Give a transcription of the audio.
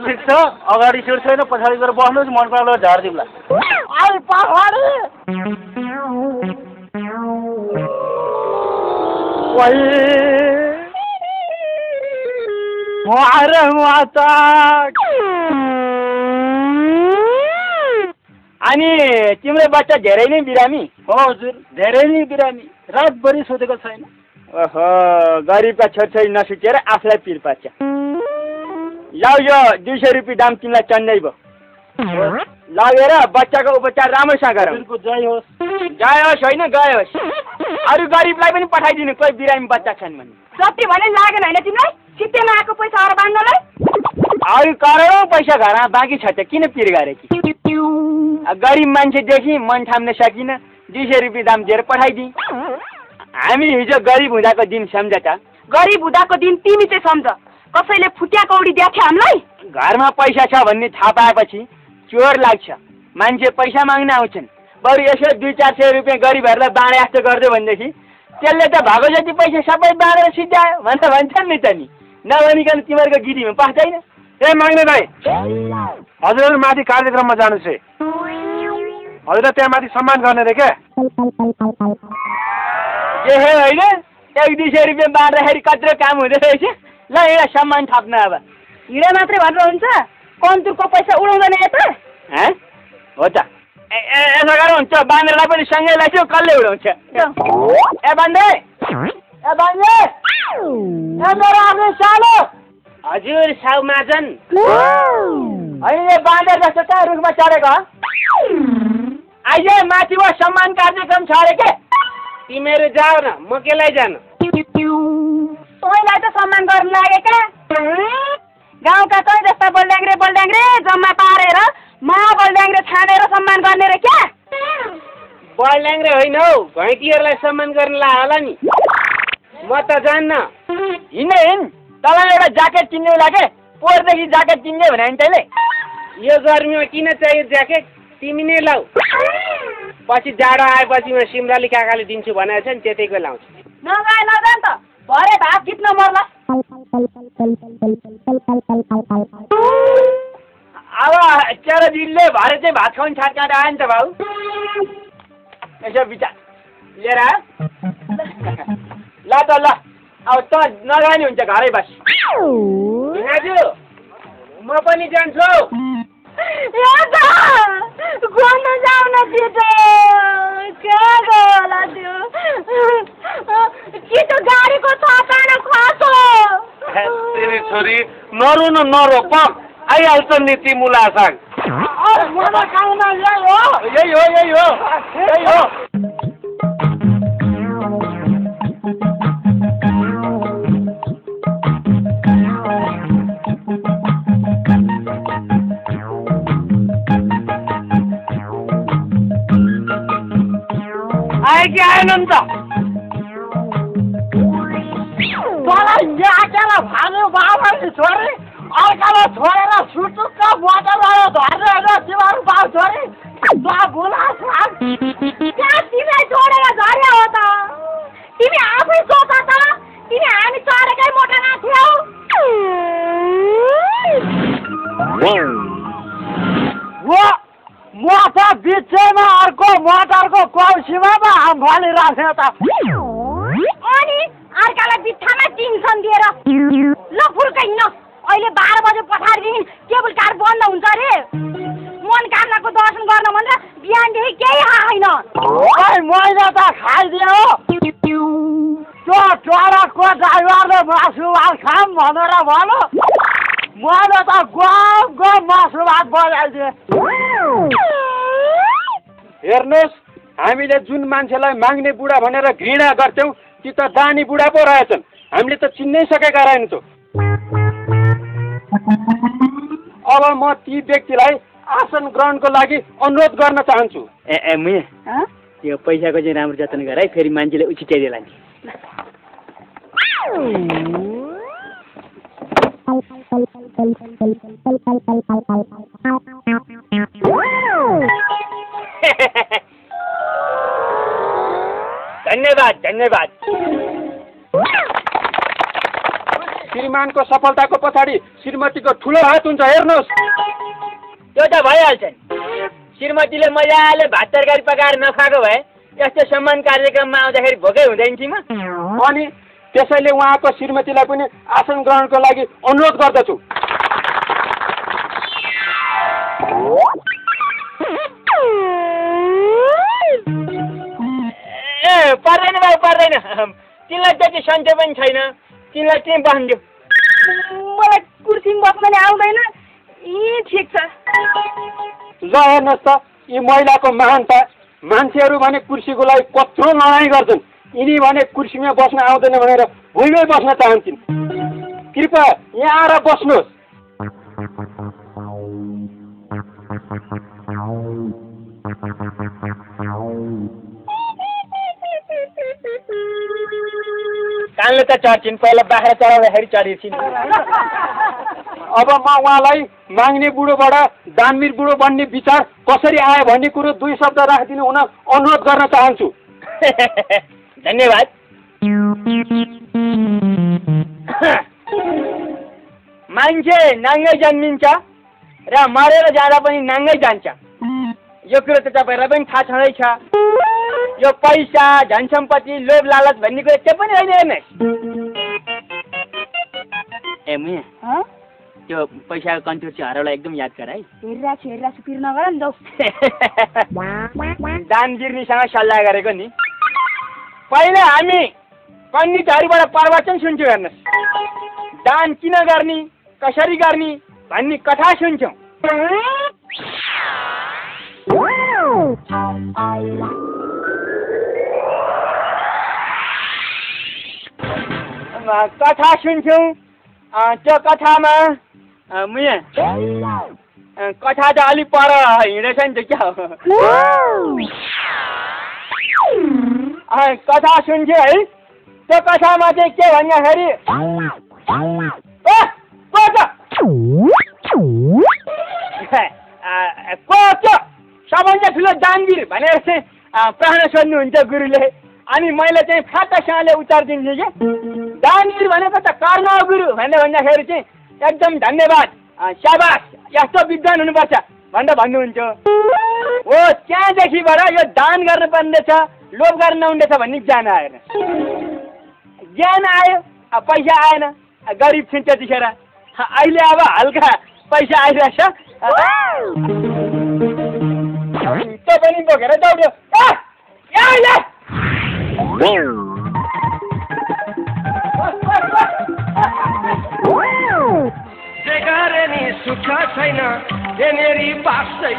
ठिक छ अगाडि सिट छैन पछाडि गएर बस्नुहोस् मन परालो झारिदिउँला अनि तिम्रो बच्चा धेरै नै बिरामी हो हजुर धेरै नै बिरामी रातभरि सोधेको छैन ओहो गरिबका छोरछोरी नसुतेर आफूलाई पिर पार्छ लाउ यो 200 रुपियाँ दाम तिमीलाई चन्दै भयो लगेर बच्चाको उपचार राम्रोसँग गर जय होस् होइन गए होस् अरू गरिबलाई पनि पठाइदिनु कोही बिरामी बच्चा छन् भने जति भने लागेन होइन तिमीलाई सित्तेमा आएको पैसा अरू बाँड्नलाई अरू करोडौँ पैसा घरमा बाँकी छ त किन पिर गरे कि गरिब मान्छेदेखि मन थाम्न सकिन 200 रुपियाँ दाम दिएर पठाइदिए हामी हिजो गरिब हुँदाको दिन सम्झ त गरिब हुँदाको दिन तिमी चाहिँ सम्झ कसैले फुटिया कौडी दिएको थियो हामीलाई घरमा पैसा छ भन्ने थाहा पाएपछि चोर लाग्छ मान्छे पैसा माग्न आउँछन् बरु यसो 200-400 रुपियाँ गरिबहरूलाई बाँडे जस्तो गरिदियो भनेदेखि त्यसले त भएको जति पैसा सबै बाँडेर सिद्धायो भनेर भन्छन् नि त नि नभनिकन तिमीहरूको गिरीमा पाउँदैन ए माग्ने भाइ हजुर माथि कार्यक्रममा जानु छ हजुर त्यहाँ माथि सम्मान गर्ने रे क्या ए होइन 100-200 रुपियाँ बाँड्दाखेरि कत्रो काम हुँदो रहेछ ल एउटा सम्मान थप्न अब हिँडा मात्रै भनेर हुन्छ कन्तुरको पैसा उडाउँदैन यता हो त यसो गरेर हुन्छ बाँदरलाई पनि सँगै लाग्यो कसले उडाउँछ ए बाँदे ए मेरो आफ्नो सानो हजुर साउ महाजन होइन यो बाँदर जस्तो कहाँ रुखमा चढेको आइज माथि भयो सम्मान कार्यक्रम छ अरे के तिमीहरू जाऊ न म केलाई जानु तँलाई त सम्मान गर्नु लागेका गाउँका तै जस्ता बलड्याङ्ग्रे जम्मा पारेर महाबलड्याङ्ग्रे छानेर सम्मान गर्ने रे क्या बलड्याङ्ग्रे होइन हौ घैँटीहरूलाई सम्मान गर्न ला होला नि म त जान्न हिँड तँलाई एउटा ज्याकेट किन्ने लागे पोहोरदेखि ज्याकेट किन्ने भने नि तैँले यो गर्मीमा किन चाहियो ज्याकेट तिमी नै लाऊ पछि जाडो आएपछि म सिमराली काकाले दिन्छु भनेको छ नि त्यतिकै लाउँछु नजान त भरे भात जित्न मर्ला अब तेरो दिलले भरे चाहिँ भात खुवाउनु छाट काँट आयो नि त भाउ यसो विचार लिएर ल त ल अब त नजाने हुन्छ घरै बस दाजु म पनि जान्छु घुम्न जाऊ न छिटो कहाँ गयो होला त्यो छिटो गाडीको छातामा खसो तेरी छोरी नरो न नरोप आइहाल्छ नि तिमुला साग यही हो आएकी आएनन् त तँलाई याकेर भानु बाबाले छोरी अर्कालाई छोडेर सुटुक्क बोतल धरेर तिमीहरू बाउ छोरी भुला त्यहाँ तिमीलाई छोडेर झर्या हो त तिमी आफै सोच त तिमी हामी चढेकै मोटना थियौ म त बिचैमा अर्को मोटरको कौसीमा पो हामफाली राख्यो त अनि अर्कालाई बित्थामा टिङसन दिएर ल फुर्कै हिँड अहिले 12 बजे पछाडिदेखि केबल कार बन्द हुन्छ अरे मनोकामनाको दर्शन गर्न भनेर बिहानदेखि केही छैन मैले त खाइदियो त्यो ट्रकको ड्राइभरले मासु भात खाम भनेर भन्यो मैले त गएको मासु भात बनाइदिएँ हेर्नुहोस् हामीले जुन मान्छेलाई माग्ने बुढा भनेर घृणा गर्थ्यौँ ती त दानी बुढा पो रहेछन् हामीले त चिन्नै सकेका रहेनछौँ अब म ती व्यक्तिलाई आसन ग्रहणको लागि अनुरोध गर्न चाहन्छु ए मुया त्यो पैसाको चाहिँ राम्रो जतन गर है फेरि मान्छेले उछिट्याइदिएला नि धन्यवाद श्रीमानको सफलताको पछाडि श्रीमतीको ठुलो हात हुन्छ, हेर्नुहोस्। त्यो त भइहाल्छ नि। श्रीमतीले मजाले भात तरकारी पकाएर नखाएको भए यस्तो सम्मान कार्यक्रममा आउँदाखेरि भोकै हुँदैन थिएँ म। अनि त्यसैले उहाँको श्रीमतीलाई पनि आसन ग्रहणको लागि अनुरोध गर्दछु। ए पर्दैन भाइ पर्दैन, तिमीलाई त्यति सन्चो पनि छैन, तिमीलाई त्यहीँ बस्दियो। मलाई कुर्सीमा बस्न नि आउँदैन। ठिक छ। ल हेर्नुहोस् त, यी महिलाको महानता। मान्छेहरू भने कुर्सीको लागि कत्रो लडाइँ गर्छन्, यिनी भने कुर्सीमा बस्न आउँदैन भनेर भुइँमै बस्न चाहन्छन्। कृपया यहाँ आएर बस्नुहोस्। कानले त चढ्छिन्, पहिला बाख्रा चढाउँदाखेरि चढिर्छिन्। अब म उहाँलाई माग्ने बुढोबाट दानवीर बुढो बन्ने विचार कसरी आयो भन्ने कुरो 2 शब्द राखिदिनु हुन अनुरोध गर्न चाहन्छु। धन्यवाद। मान्छे नाङ्गै जन्मिन्छ र मरेर जाँदा पनि नाङ्गै जान्छ। यो कुरो त तपाईँहरूलाई पनि थाहा छँदैछ। यो पैसा, धन सम्पत्ति, लोभ लालच भन्ने कुरो त्यो पनि होइन। हेर्नुहोस् ए मुया, त्यो पैसाको कन्ट्रोल चाहिँ हराउलाई एकदम याद गर है। हेरिरहेको छु, पिर नगर नि जाऊ। दान गिर्नीसँग सल्लाह गरेको नि। पहिला हामी पण्डितहरूबाट प्रवचन सुन्छौँ। हेर्नुहोस्, दान किन गर्ने, कसरी गर्ने भन्ने कथा सुन्छौँ। कथा सुन्छौँ। त्यो कथामा मुया कथा त अलिक पर हिँडेछ नि त क्या हो। कथा सुन्थ्यो है। त्यो कथामा चाहिँ के भन्दाखेरि सबभन्दा ठुलो दानवीर भनेर चाहिँ प्रश्न सोध्नुहुन्छ गुरुले। अनि मैले चाहिँ फाटासँगले उत्तर दिन्छु कि दानवीर भनेको त कर्ण हो गुरु भनेर भन्दाखेरि चाहिँ एकदम धन्यवाद, शाबास, यस्तो विद्वान हुनुपर्छ भनेर भन्नुहुन्छ। हो त्यहाँदेखिबाट यो दान गर्नुपर्ने छ, लोभ गर्न नहुँदैछ भन्ने ज्ञान आएन। ज्ञान आयो, पैसा आएन, गरिब थिएँ त्यतिखेर। अहिले अब हल्का पैसा आइरहेछ, त्यो पनि बोकेर दौड्यो। बेगारे नि सुख छैन, हेनेरी बाँच्दै